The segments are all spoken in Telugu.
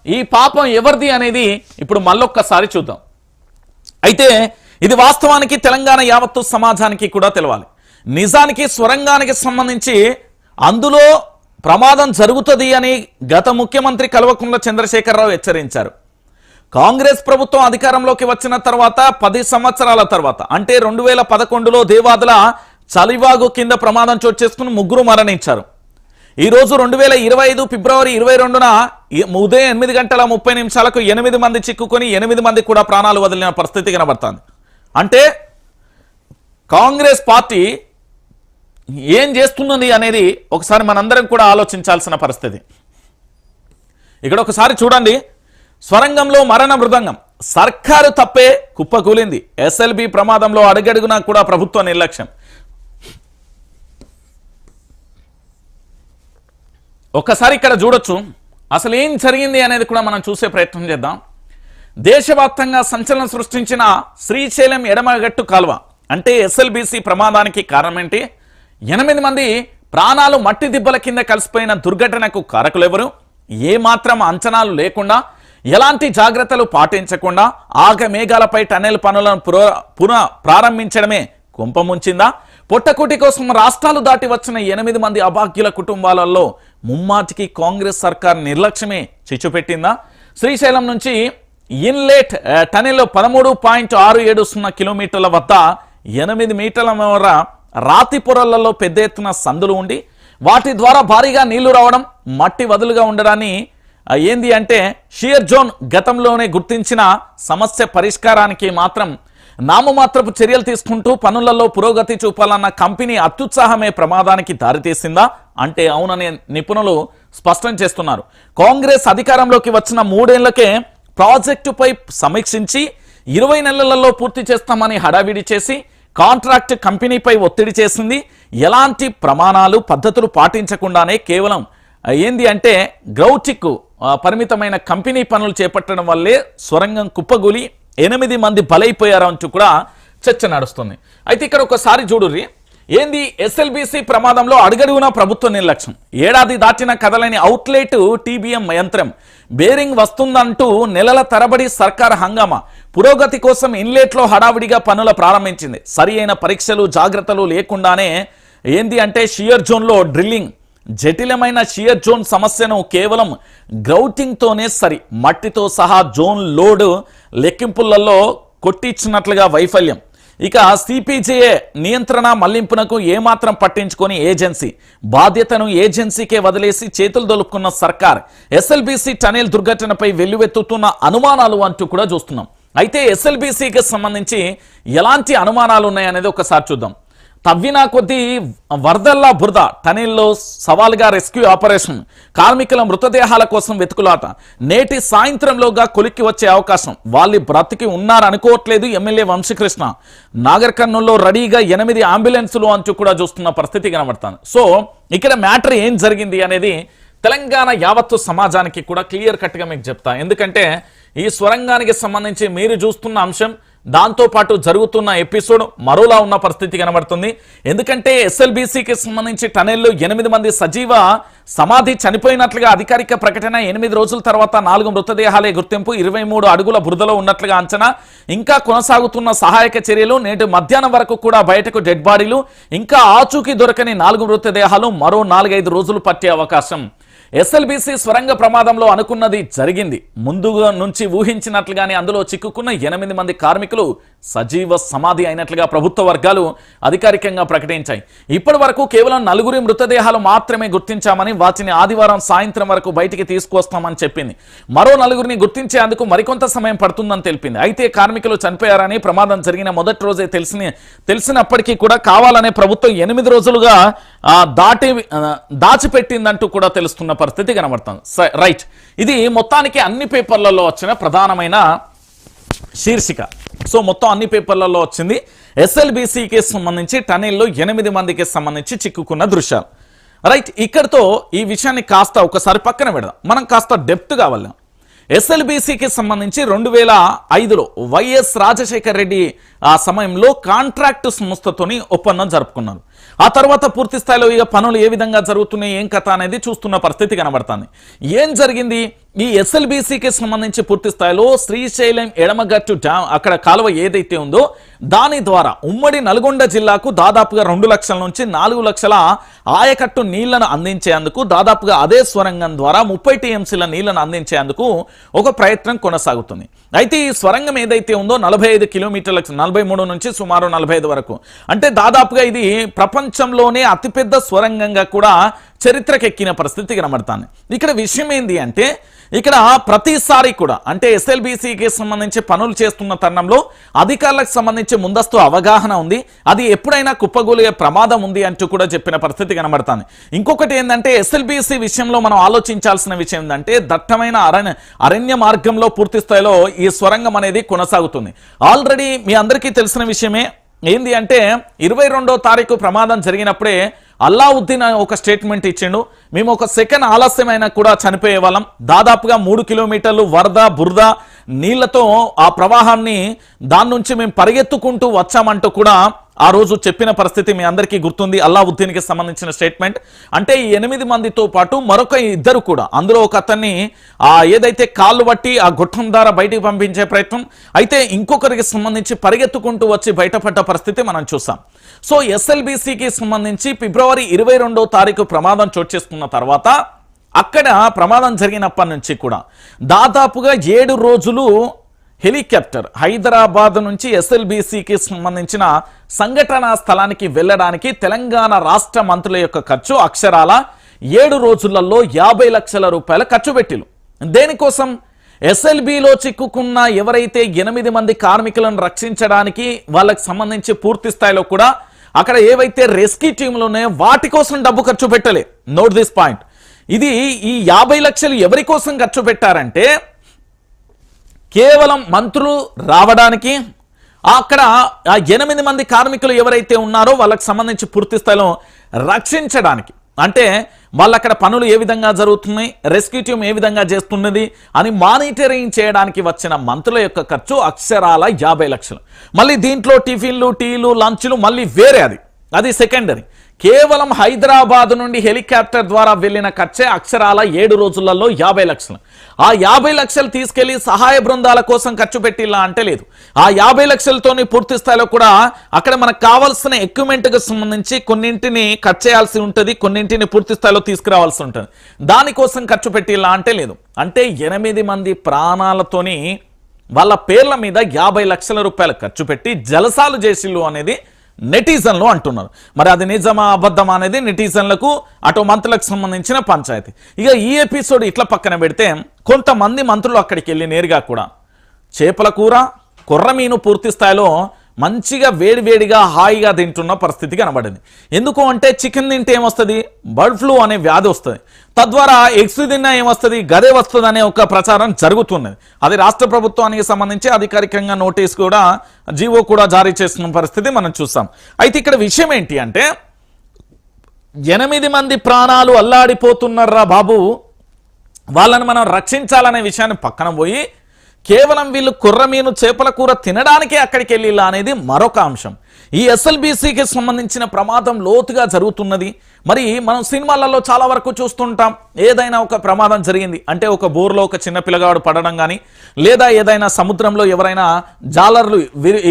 ఈ పాపం ఎవరిది అనేది ఇప్పుడు మళ్ళొక్కసారి చూద్దాం. అయితే ఇది వాస్తవానికి తెలంగాణ యావత్తు సమాజానికి కూడా తెలవాలి. నిజానికి స్వరంగానికి సంబంధించి అందులో ప్రమాదం జరుగుతుంది అని గత ముఖ్యమంత్రి కల్వకుంట్ల చంద్రశేఖరరావు హెచ్చరించారు. కాంగ్రెస్ ప్రభుత్వం అధికారంలోకి వచ్చిన తర్వాత 10 సంవత్సరాల తర్వాత అంటే 2011లో దేవాదుల చలివాగు కింద ప్రమాదం చోటు చేసుకుని 3 మరణించారు. ఈరోజు 2025 ఫిబ్రవరి 22న ఉదయం 8:30 8 మంది చిక్కుకొని 8 మంది కూడా ప్రాణాలు వదిలిన పరిస్థితి కనబడుతుంది. అంటే కాంగ్రెస్ పార్టీ ఏం చేస్తున్నది అనేది ఒకసారి మనందరం కూడా ఆలోచించాల్సిన పరిస్థితి. ఇక్కడ ఒకసారి చూడండి, స్వరంగంలో మరణ మృదంగం, సర్కారు తప్పే కుప్పకూలింది. ఎస్ఎల్బి ప్రమాదంలో అడుగడుగునా కూడా ప్రభుత్వ నిర్లక్ష్యం. ఒక్కసారి ఇక్కడ చూడొచ్చు అసలు ఏం జరిగింది అనేది కూడా మనం చూసే ప్రయత్నం చేద్దాం. దేశవ్యాప్తంగా సంచలనం సృష్టించిన శ్రీశైలం ఎడమగట్టు కాల్వ అంటే ఎస్ఎల్బిసి ప్రమాదానికి కారణం ఏంటి? 8 మంది ప్రాణాలు మట్టి దిబ్బల కింద కలిసిపోయిన దుర్ఘటనకు కారకులెవరు? ఏమాత్రం అంచనాలు లేకుండా, ఎలాంటి జాగ్రత్తలు పాటించకుండా ఆగమేఘాలపై టన్నెల్ పనులను పునః ప్రారంభించడమే కుంపముంచిందా? పొట్టకుటి కోసం రాష్ట్రాలు దాటి వచ్చిన 8 మంది అభాగ్యుల కుటుంబాలలో ముమ్మాటికి కాంగ్రెస్ సర్కార్ నిర్లక్ష్యమే చిచ్చుపెట్టిందా? శ్రీశైలం నుంచి ఇన్లెట్ టనెల్ 13.670 కిలోమీటర్ల వద్ద 8 మీటర్ల మేర రాతి పొరలలో పెద్ద ఎత్తున సందులు ఉండి వాటి ద్వారా భారీగా నీళ్లు రావడం, మట్టి వదులుగా ఉండడాన్ని ఏంది అంటే షియర్ జోన్ గతంలోనే గుర్తించిన సమస్య పరిష్కారానికి మాత్రం నామమాత్రపు చర్యలు తీసుకుంటూ పనులలో పురోగతి చూపాలన్న కంపెనీ అత్యుత్సాహమే ప్రమాదానికి దారితీసిందా అంటే అవుననే నిపుణులు స్పష్టం చేస్తున్నారు. కాంగ్రెస్ అధికారంలోకి వచ్చిన 3 ఏళ్లకే ప్రాజెక్టుపై సమీక్షించి 20 నెలలలో పూర్తి చేస్తామని హడావిడి చేసి కాంట్రాక్ట్ కంపెనీపై ఒత్తిడి చేసింది. ఎలాంటి ప్రమాణాలు పద్ధతులు పాటించకుండానే కేవలం ఏంది అంటే గ్రౌటిక్ పరిమితమైన కంపెనీ పనులు చేపట్టడం వల్లే సొరంగం కుప్పగూలి 8 మంది బలైపోయారు అంటూ కూడా చర్చ నడుస్తుంది. అయితే ఇక్కడ ఒకసారి చూడుర్రి, ఏంది ఎస్ఎల్బిసి ప్రమాదంలో అడుగడుగున ప్రభుత్వ నిర్లక్ష్యం, ఏడాది దాటిన కదలని అవుట్లెట్ టీబీఎం యంత్రం, బేరింగ్ వస్తుందంటూ నెలల తరబడి సర్కార్ హంగామా, పురోగతి కోసం ఇన్లెట్లో హడావిడిగా పనులు ప్రారంభించింది. సరి అయిన పరీక్షలు జాగ్రత్తలు లేకుండానే ఏంది అంటే షియర్ జోన్లో డ్రిల్లింగ్, జటిలమైన షియర్ జోన్ సమస్యను కేవలం గ్రౌటింగ్తోనే సరి మట్టితో సహా జోన్ లోడ్ లెక్కింపులలో కొట్టించినట్లుగా వైఫల్యం. ఇక సిపిజేఏ నియంత్రణ మళ్లింపునకు ఏమాత్రం పట్టించుకొని ఏజెన్సీ బాధ్యతను ఏజెన్సీకే వదిలేసి చేతులు దొలుపుకున్న సర్కార్ ఎస్ఎల్బిసి టనెల్ దుర్ఘటనపై వెల్లువెత్తుతున్న అనుమానాలు అంటూ కూడా చూస్తున్నాం. అయితే ఎస్ఎల్బిసికి సంబంధించి ఎలాంటి అనుమానాలు ఉన్నాయనేది ఒకసారి చూద్దాం. తవ్వినా కొద్దీ వరదల్లా బురద, టనెల్లో సవాల్గా రెస్క్యూ ఆపరేషన్, కార్మికుల మృతదేహాల కోసం వెతుకులాట, నేటి సాయంత్రంలోగా కొలిక్కి వచ్చే అవకాశం, వాళ్ళు బ్రతికి ఉన్నారనుకోవట్లేదు ఎమ్మెల్యే వంశీకృష్ణ. నాగర్ కర్నూల్లో రెడీగా 8 అంబులెన్సులు అంటూ కూడా చూస్తున్న పరిస్థితి కనబడుతుంది. సో ఇక్కడ మ్యాటర్ ఏం జరిగింది అనేది తెలంగాణ యావత్తు సమాజానికి కూడా క్లియర్ కట్గా మీకు చెప్తా. ఎందుకంటే ఈ స్వరంగానికి సంబంధించి మీరు చూస్తున్న అంశం దాంతోపాటు జరుగుతున్న ఎపిసోడ్ మరోలా ఉన్న పరిస్థితి కనబడుతుంది. ఎందుకంటే ఎస్ఎల్బిసికి సంబంధించి టనెల్లో 8 మంది సజీవ సమాధి చనిపోయినట్లుగా అధికారిక ప్రకటన, 8 రోజుల తర్వాత 4 మృతదేహాలే గుర్తింపు, 23 అడుగుల బురదలో ఉన్నట్లుగా అంచనా, ఇంకా కొనసాగుతున్న సహాయక చర్యలు, నేటి మధ్యాహ్నం వరకు కూడా బయటకు డెడ్ బాడీలు, ఇంకా ఆచూకీ దొరకని 4 మృతదేహాలు, మరో 4-5 రోజులు పట్టే అవకాశం. ఎస్ఎల్బిసి స్వరంగ ప్రమాదంలో అనుకున్నది జరిగింది. ముందుగా నుంచి ఊహించినట్లుగానే అందులో చిక్కుకున్న 8 మంది కార్మికులు సజీవ సమాధి అయినట్లుగా ప్రభుత్వ వర్గాలు అధికారికంగా ప్రకటించాయి. ఇప్పటి వరకు కేవలం 4 మృతదేహాలు మాత్రమే గుర్తించామని, వాటిని ఆదివారం సాయంత్రం వరకు బయటికి తీసుకొస్తామని చెప్పింది. మరో 4 గుర్తించేందుకు మరికొంత సమయం పడుతుందని తెలిపింది. అయితే కార్మికులు చనిపోయారని ప్రమాదం జరిగిన మొదటి రోజే తెలిసినప్పటికీ కూడా కావాలనే ప్రభుత్వం 8 రోజులుగా దాచిపెట్టిందంటూ కూడా తెలుస్తున్న పరిస్థితి కనబడుతుంది. రైట్, ఇది మొత్తానికి అన్ని పేపర్లలో వచ్చిన ప్రధానమైన శీర్షిక. సో మొత్తం అన్ని పేపర్లలో వచ్చింది ఎస్ఎల్బిసికి సంబంధించి టనెల్లో 8 మందికి సంబంధించి చిక్కుకున్న దృశ్యాలు. రైట్, ఇక్కడితో ఈ విషయాన్ని కాస్త ఒకసారి పక్కన పెడదాం. మనం కాస్త డెప్త్గా వెళ్ళాం. ఎస్ఎల్బిసికి సంబంధించి 2005లో వైఎస్ రాజశేఖర్ రెడ్డి ఆ సమయంలో కాంట్రాక్టు సంస్థతోని ఒప్పందం జరుపుకున్నారు. ఆ తర్వాత పూర్తి స్థాయిలో ఇక పనులు ఏ విధంగా జరుగుతున్నాయి ఏం కథ అనేది చూస్తున్న పరిస్థితి కనబడుతుంది. ఏం జరిగింది ఈ ఎస్ఎల్బీసీకి సంబంధించి పూర్తి స్థాయిలో శ్రీశైలం ఎడమగట్టు డ్యామ్ అక్కడ కాలువ ఏదైతే ఉందో దాని ద్వారా ఉమ్మడి నల్గొండ జిల్లాకు దాదాపుగా 2 లక్షల నుంచి 4 లక్షల ఆయకట్టు నీళ్లను అందించేందుకు దాదాపుగా అదే స్వరంగం ద్వారా 30 టీఎంసీల నీళ్లను అందించేందుకు ఒక ప్రయత్నం కొనసాగుతుంది. అయితే ఈ స్వరంగం ఏదైతే ఉందో 45 కిలోమీటర్లకు 43 నుంచి సుమారు 45 వరకు అంటే దాదాపుగా ఇది ప్రపంచంలోనే అతిపెద్ద స్వరంగంగా కూడా చరిత్రకెక్కిన పరిస్థితి కనబడుతుంది. ఇక్కడ విషయం ఏంది అంటే ఇక్కడ ప్రతిసారి కూడా అంటే ఎస్ఎల్బీసీకి సంబంధించి పనులు చేస్తున్న తరుణంలో అధికారులకు సంబంధించి ముందస్తు అవగాహన ఉంది, అది ఎప్పుడైనా కుప్పగూలే ప్రమాదం ఉంది అంటూ కూడా చెప్పిన పరిస్థితి కనబడుతుంది. ఇంకొకటి ఏంటంటే ఎస్ఎల్బీసీ విషయంలో మనం ఆలోచించాల్సిన విషయం ఏంటంటే దట్టమైన అరణ్య మార్గంలో పూర్తి స్థాయిలో ఈ స్వరంగం అనేది కొనసాగుతుంది. ఆల్రెడీ మీ అందరికీ తెలిసిన విషయమే ఏంది అంటే 22వ తారీఖు ప్రమాదం జరిగినప్పుడే అల్లావుద్దీన్ ఒక స్టేట్మెంట్ ఇచ్చిండు, మేము ఒక సెకండ్ ఆలస్యమైనా కూడా చనిపోయే వాళ్ళం, దాదాపుగా 3 కిలోమీటర్లు వరద బురద నీళ్లతో ఆ ప్రవాహాన్ని దాని నుంచి మేము పరిగెత్తుకుంటూ వచ్చామంటూ కూడా ఆ రోజు చెప్పిన పరిస్థితి మీ అందరికీ గుర్తుంది. అల్లావుద్దీన్కి సంబంధించిన స్టేట్మెంట్ అంటే ఈ 8 మందితో పాటు మరొక 2 కూడా అందులో ఒక అతన్ని ఏదైతే కాళ్ళు బట్టి ఆ గొట్టం ద్వారా బయటికి పంపించే ప్రయత్నం అయితే ఇంకొకరికి సంబంధించి పరిగెత్తుకుంటూ వచ్చి బయటపడ్డ పరిస్థితి మనం చూసాం. సో ఎస్ఎల్బీసీకి సంబంధించి ఫిబ్రవరి 22వ తారీఖు ప్రమాదం చోటు చేసుకున్న తర్వాత అక్కడ ప్రమాదం జరిగినప్పటి నుంచి కూడా దాదాపుగా 7 రోజులు హెలికాప్టర్ హైదరాబాద్ నుంచి ఎస్ఎల్బీసీకి సంబంధించిన సంఘటనా స్థలానికి వెళ్ళడానికి తెలంగాణ రాష్ట్ర మంత్రుల యొక్క ఖర్చు అక్షరాల 7 రోజులలో 50 లక్షల రూపాయల ఖర్చు పెట్టిలు. దేనికోసం ఎస్ఎల్బీలో చిక్కుకున్న ఎవరైతే 8 మంది కార్మికులను రక్షించడానికి వాళ్ళకి సంబంధించి పూర్తి స్థాయిలో కూడా అక్కడ ఏవైతే రెస్క్యూ టీంలు ఉన్నాయో వాటి కోసం డబ్బు ఖర్చు పెట్టలే. Note this point. ఇది ఈ 50 లక్షలు ఎవరి కోసం ఖర్చు పెట్టారంటే కేవలం మంత్రులు రావడానికి అక్కడ ఆ 8 మంది కార్మికులు ఎవరైతే ఉన్నారో వాళ్ళకి సంబంధించి పూర్తి స్థాయిలో రక్షించడానికి అంటే వాళ్ళు అక్కడ పనులు ఏ విధంగా జరుగుతున్నాయి రెస్క్యూ టీం ఏ విధంగా చేస్తున్నది అని మానిటరింగ్ చేయడానికి వచ్చిన మంత్రుల యొక్క ఖర్చు అక్షరాల 50 లక్షలు. మళ్ళీ దీంట్లో టిఫిన్లు టీలు లంచ్లు మళ్ళీ వేరే అది సెకండరీ. కేవలం హైదరాబాద్ నుండి హెలికాప్టర్ ద్వారా వెళ్ళిన ఖర్చే అక్షరాల 7 రోజులలో 50 లక్షలు. ఆ 50 లక్షలు తీసుకెళ్లి సహాయ బృందాల కోసం ఖర్చు పెట్టిలా అంటే లేదు. ఆ 50 లక్షలతోని పూర్తి స్థాయిలో కూడా అక్కడ మనకు కావాల్సిన ఎక్విప్మెంట్కి సంబంధించి కొన్నింటిని కట్ చేయాల్సి ఉంటుంది, కొన్నింటిని పూర్తి స్థాయిలో తీసుకురావాల్సి ఉంటుంది. దానికోసం ఖర్చు పెట్టిలా అంటే లేదు. అంటే 8 మంది ప్రాణాలతోని వాళ్ళ పేర్ల మీద 50 లక్షల రూపాయలు ఖర్చు పెట్టి జలసాలు చేసిల్లు అనేది నెటిజన్లు అంటున్నారు. మరి అది నిజమా అబద్ధమా అనేది నెటిజన్లకు అటు మంత్రులకు సంబంధించిన పంచాయతీ. ఇక ఈ ఎపిసోడ్ ఇట్లా పక్కన పెడితే కొంతమంది మంత్రులు అక్కడికి వెళ్ళి నేరుగా కూడా చేపల కూర కొర్రమీను పూర్తి స్థాయిలో మంచిగా వేడివేడిగా హాయిగా తింటున్న పరిస్థితి కనబడింది. ఎందుకు అంటే చికెన్ తింటే ఏమొస్తుంది బర్డ్ ఫ్లూ అనే వ్యాధి వస్తుంది, తద్వారా ఎగ్స్ తిన్నా ఏమొస్తుంది గదే వస్తుంది అనే ఒక ప్రచారం జరుగుతున్నది. అది రాష్ట్ర ప్రభుత్వానికి సంబంధించి అధికారికంగా నోటీస్ కూడా జీవో కూడా జారీ చేస్తున్న పరిస్థితి మనం చూసాం. అయితే ఇక్కడ విషయం ఏంటి అంటే 8 మంది ప్రాణాలు అల్లాడిపోతున్నారా బాబు, వాళ్ళని మనం రక్షించాలనే విషయాన్ని పక్కన పోయి కేవలం వీళ్ళు కుర్రమీను చేపల కూర తినడానికే అక్కడికి వెళ్ళిలా అనేది మరొక అంశం. ఈ ఎస్ఎల్బీసీకి సంబంధించిన ప్రమాదం లోతుగా జరుగుతున్నది. మరి మనం సినిమాలలో చాలా వరకు చూస్తుంటాం, ఏదైనా ఒక ప్రమాదం జరిగింది అంటే ఒక బోర్లో ఒక చిన్న పిల్లగాడు పడడం కానీ లేదా ఏదైనా సముద్రంలో ఎవరైనా జాలర్లు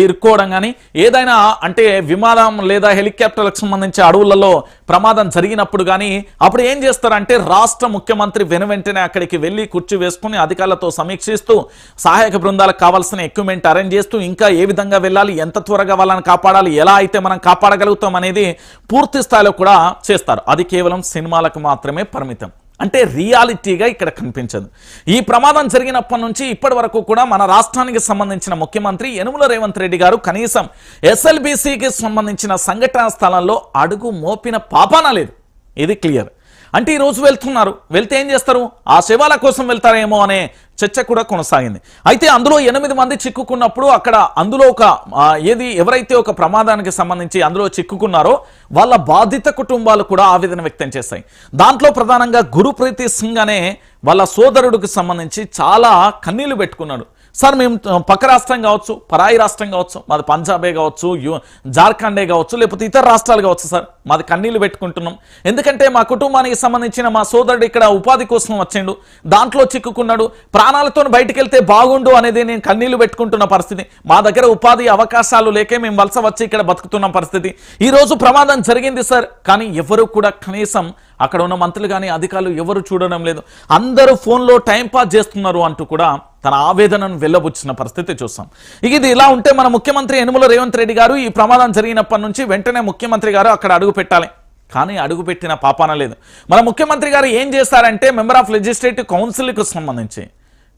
ఇరుక్కోవడం కానీ ఏదైనా అంటే విమానం లేదా హెలికాప్టర్లకు సంబంధించి అడవులలో ప్రమాదం జరిగినప్పుడు కానీ అప్పుడు ఏం చేస్తారంటే రాష్ట్ర ముఖ్యమంత్రి వెనువెంటనే అక్కడికి వెళ్ళి కుర్చీ వేసుకుని అధికారులతో సమీక్షిస్తూ సహాయక బృందాలకు కావాల్సిన ఎక్విప్మెంట్ అరేంజ్ చేస్తూ ఇంకా ఏ విధంగా వెళ్ళాలి, ఎంత త్వరగా వాళ్ళని కాపాడాలి, ఎలా అయితే మనం కాపాడగలుగుతాం అనేది పూర్తి స్థాయిలో కూడా చేస్తారు. అది కేవలం సినిమాలకు మాత్రమే పరిమితం, అంటే రియాలిటీగా ఇక్కడ కనిపించదు. ఈ ప్రమాదం జరిగినప్పటి నుంచి ఇప్పటి వరకు కూడా మన రాష్ట్రానికి సంబంధించిన ముఖ్యమంత్రి యనుమల రేవంత్ రెడ్డి గారు కనీసం ఎస్ఎల్బీసీకి సంబంధించిన సంఘటన స్థలంలో అడుగు మోపిన పాపాన లేదు. ఇది క్లియర్. అంటే ఈ రోజు వెళ్తున్నారు, వెళ్తే ఏం చేస్తారు, ఆ శవాల కోసం వెళ్తారేమో అనే చర్చ కూడా కొనసాగింది. అయితే అందులో 8 మంది చిక్కుకున్నప్పుడు అక్కడ అందులో ఒక ఎవరైతే ఒక ప్రమాదానికి సంబంధించి అందులో చిక్కుకున్నారో వాళ్ళ బాధిత కుటుంబాలు కూడా ఆవేదన వ్యక్తం చేశాయి. దాంట్లో ప్రధానంగా గురుప్రీతి సింగ్ అనే వాళ్ళ సోదరుడికి సంబంధించి చాలా కన్నీళ్లు పెట్టుకున్నాడు. సార్ మేము పక్క రాష్ట్రం కావచ్చు, పరాయి రాష్ట్రం కావచ్చు, మాది పంజాబే కావచ్చు, జార్ఖండే కావచ్చు, లేకపోతే ఇతర రాష్ట్రాలు కావచ్చు సార్, మాది కన్నీళ్లు పెట్టుకుంటున్నాం. ఎందుకంటే మా కుటుంబానికి సంబంధించిన మా సోదరుడు ఇక్కడ ఉపాధి కోసం వచ్చిండు, దాంట్లో చిక్కుకున్నాడు, ప్రాణాలతో బయటికి వెళ్తే బాగుండు అనేది నేను కన్నీళ్లు పెట్టుకుంటున్న పరిస్థితి. మా దగ్గర ఉపాధి అవకాశాలు లేకే మేము వలస వచ్చి ఇక్కడ బతుకుతున్న పరిస్థితి. ఈ రోజు ప్రమాదం జరిగింది సార్, కానీ ఎవరు కూడా కనీసం అక్కడ ఉన్న మంత్రులు కానీ అధికారులు ఎవరు చూడడం లేదు. అందరూ ఫోన్లో టైంపాస్ చేస్తున్నారు అంటూ కూడా తన ఆవేదనను వెళ్ళబుచ్చిన పరిస్థితి చూస్తాం. ఇది ఇలా ఉంటే మన ముఖ్యమంత్రి యనుమల రేవంత్ రెడ్డి గారు ఈ ప్రమాదం జరిగినప్పటి నుంచి వెంటనే ముఖ్యమంత్రి గారు అక్కడ అడుగు పెట్టాలి, కానీ అడుగు పెట్టిన పాపాన లేదు. మన ముఖ్యమంత్రి గారు ఏం చేశారంటే మెంబర్ ఆఫ్ లెజిస్లేటివ్ కౌన్సిల్కు సంబంధించి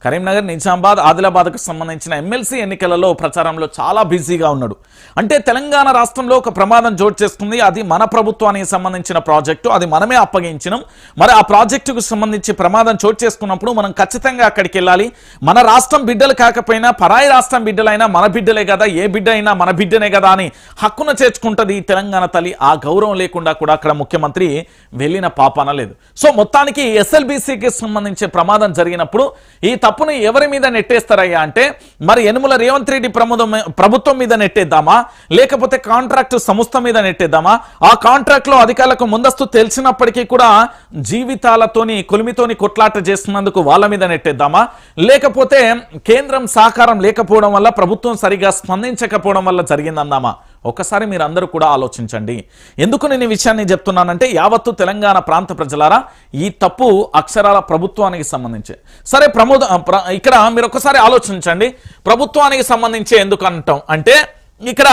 కరీంనగర్, నిజామాబాద్, ఆదిలాబాద్కు సంబంధించిన ఎమ్మెల్సీ ఎన్నికలలో ప్రచారంలో చాలా బిజీగా ఉన్నాడు. అంటే తెలంగాణ రాష్ట్రంలో ఒక ప్రమాదం చోటు చేసుకుంది, అది మన ప్రభుత్వానికి సంబంధించిన ప్రాజెక్టు, అది మనమే అప్పగించినాం. మరి ఆ ప్రాజెక్టుకు సంబంధించి ప్రమాదం చోటు చేసుకున్నప్పుడు మనం ఖచ్చితంగా అక్కడికి వెళ్ళాలి. మన రాష్ట్రం బిడ్డలు కాకపోయినా పరాయి రాష్ట్రం బిడ్డలైనా మన బిడ్డలే కదా, ఏ బిడ్డ అయినా మన బిడ్డనే కదా అని హక్కున చేర్చుకుంటుంది ఈ తెలంగాణ తల్లి. ఆ గౌరవం లేకుండా కూడా అక్కడ ముఖ్యమంత్రి వెళ్ళిన పాపాన లేదు. సో మొత్తానికి ఎస్ఎల్బీసీకి సంబంధించి ప్రమాదం జరిగినప్పుడు ఈ తప్పును ఎవరి మీద నెట్టేస్తారయ్యా అంటే, మరి యనుమల రేవంత్ రెడ్డి ప్రభుత్వం మీద నెట్టేద్దామా, లేకపోతే కాంట్రాక్ట్ సంస్థ మీద నెట్టేద్దామా? ఆ కాంట్రాక్ట్ లో అధికారులకు ముందస్తు తెలిసినప్పటికీ కూడా జీవితాలతోని కొలిమితోని కొట్లాట చేస్తున్నందుకు వాళ్ళ మీద నెట్టేద్దామా, లేకపోతే కేంద్రం సహకారం లేకపోవడం వల్ల ప్రభుత్వం సరిగా స్పందించకపోవడం వల్ల జరిగిందందామా? ఒకసారి మీరు అందరూ కూడా ఆలోచించండి. ఎందుకు నేను ఈ విషయాన్ని చెప్తున్నానంటే, యావత్తు తెలంగాణ ప్రాంత ప్రజలారా, ఈ తప్పు అక్షరాల ప్రభుత్వానికి సంబంధించి. సరే ఇక్కడ మీరు ఒకసారి ఆలోచించండి, ప్రభుత్వానికి సంబంధించి ఎందుకు అంటాం అంటే, ఇక్కడ